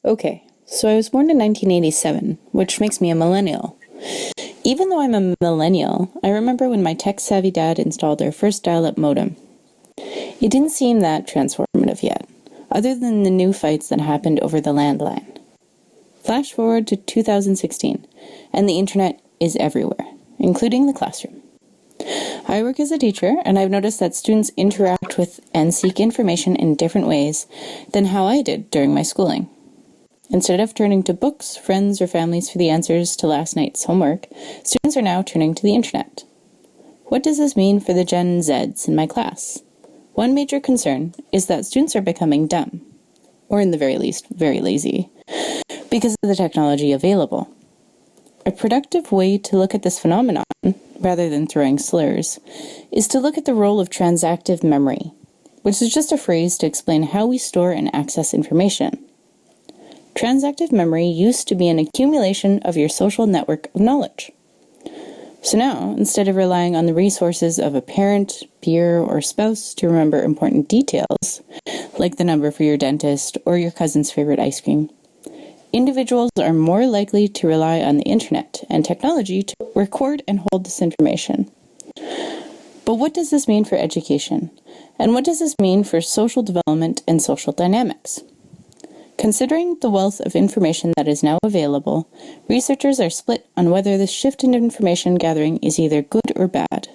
Okay, so I was born in 1987, which makes me a millennial. Even though I'm a millennial, I remember when my tech-savvy dad installed our first dial-up modem. It didn't seem that transformative yet, other than the new fights that happened over the landline. Flash forward to 2016, and the internet is everywhere, including the classroom. I work as a teacher, and I've noticed that students interact with and seek information in different ways than how I did during my schooling. Instead of turning to books, friends, or families for the answers to last night's homework, students are now turning to the internet. What does this mean for the Gen Zs in my class? One major concern is that students are becoming dumb, or in the very least, very lazy, because of the technology available. A productive way to look at this phenomenon, rather than throwing slurs, is to look at the role of transactive memory, which is just a phrase to explain how we store and access information. Transactive memory used to be an accumulation of your social network of knowledge. So now, instead of relying on the resources of a parent, peer, or spouse to remember important details, like the number for your dentist or your cousin's favorite ice cream, individuals are more likely to rely on the internet and technology to record and hold this information. But what does this mean for education? And what does this mean for social development and social dynamics? Considering the wealth of information that is now available, researchers are split on whether this shift in information gathering is either good or bad.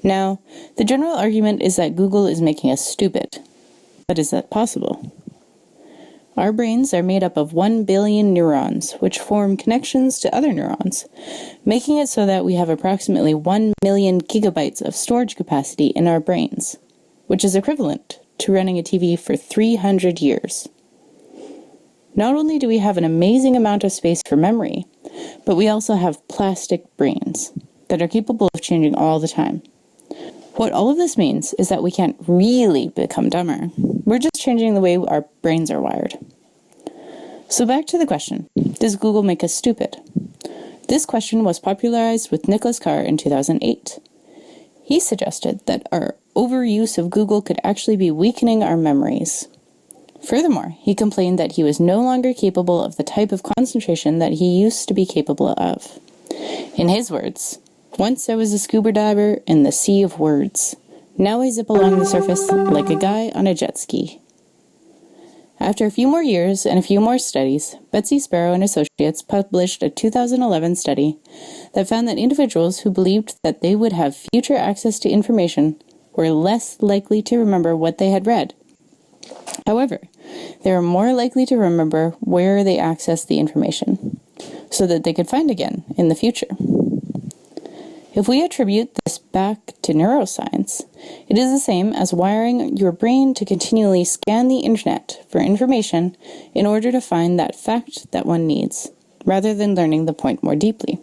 Now, the general argument is that Google is making us stupid. But is that possible? Our brains are made up of 1 billion neurons, which form connections to other neurons, making it so that we have approximately 1 million gigabytes of storage capacity in our brains, which is equivalent to running a TV for 300 years. Not only do we have an amazing amount of space for memory, but we also have plastic brains that are capable of changing all the time. What all of this means is that we can't really become dumber. We're just changing the way our brains are wired. So back to the question, does Google make us stupid? This question was popularized with Nicholas Carr in 2008. He suggested that our overuse of Google could actually be weakening our memories. Furthermore, he complained that he was no longer capable of the type of concentration that he used to be capable of. In his words, "Once I was a scuba diver in the sea of words. Now I zip along the surface like a guy on a jet ski." After a few more years and a few more studies, Betsy Sparrow and Associates published a 2011 study that found that individuals who believed that they would have future access to information were less likely to remember what they had read. However, they were more likely to remember where they accessed the information, so that they could find again in the future. If we attribute this back to neuroscience, it is the same as wiring your brain to continually scan the internet for information in order to find that fact that one needs, rather than learning the point more deeply.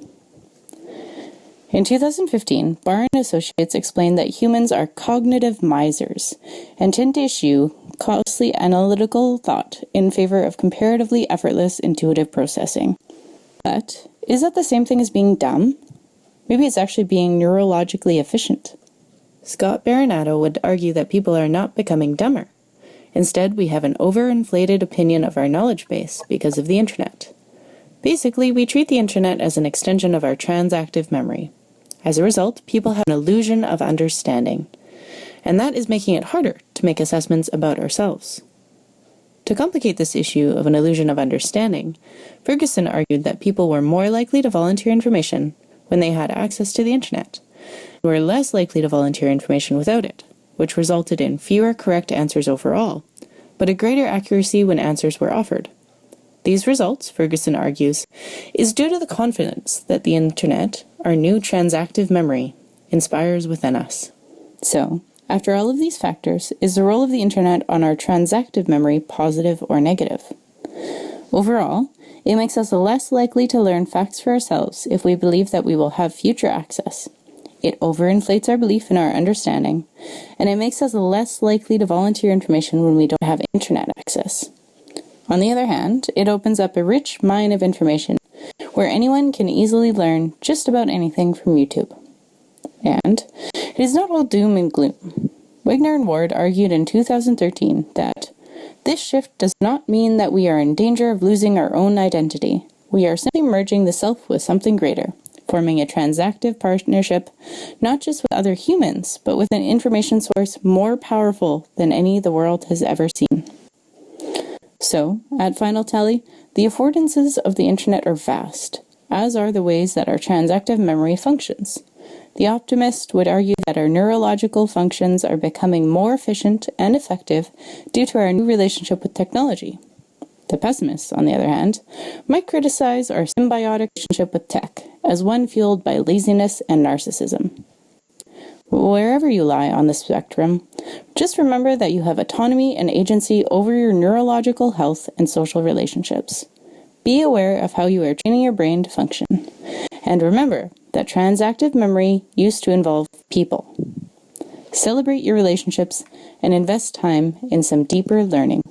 In 2015, Barr and Associates explained that humans are cognitive misers and tend to eschew costly analytical thought in favor of comparatively effortless intuitive processing. But is that the same thing as being dumb? Maybe it's actually being neurologically efficient. Scott Baronato would argue that people are not becoming dumber. Instead, we have an overinflated opinion of our knowledge base because of the internet. Basically, we treat the internet as an extension of our transactive memory. As a result, people have an illusion of understanding, and that is making it harder to make assessments about ourselves. To complicate this issue of an illusion of understanding, Ferguson argued that people were more likely to volunteer information when they had access to the internet, and were less likely to volunteer information without it, which resulted in fewer correct answers overall, but a greater accuracy when answers were offered. These results, Ferguson argues, is due to the confidence that the internet, our new transactive memory, inspires within us. So, after all of these factors, is the role of the internet on our transactive memory positive or negative? Overall, it makes us less likely to learn facts for ourselves if we believe that we will have future access. It overinflates our belief in our understanding, and it makes us less likely to volunteer information when we don't have internet access. On the other hand, it opens up a rich mine of information where anyone can easily learn just about anything from YouTube. And it is not all doom and gloom. Wigner and Ward argued in 2013 that This shift does not mean that we are in danger of losing our own identity. We are simply merging the self with something greater, forming a transactive partnership, not just with other humans, but with an information source more powerful than any the world has ever seen. So, at final tally, the affordances of the internet are vast, as are the ways that our transactive memory functions. The optimist would argue that our neurological functions are becoming more efficient and effective due to our new relationship with technology. The pessimist, on the other hand, might criticize our symbiotic relationship with tech as one fueled by laziness and narcissism. Wherever you lie on the spectrum, just remember that you have autonomy and agency over your neurological health and social relationships. Be aware of how you are training your brain to function. And remember that transactive memory used to involve people. Celebrate your relationships and invest time in some deeper learning.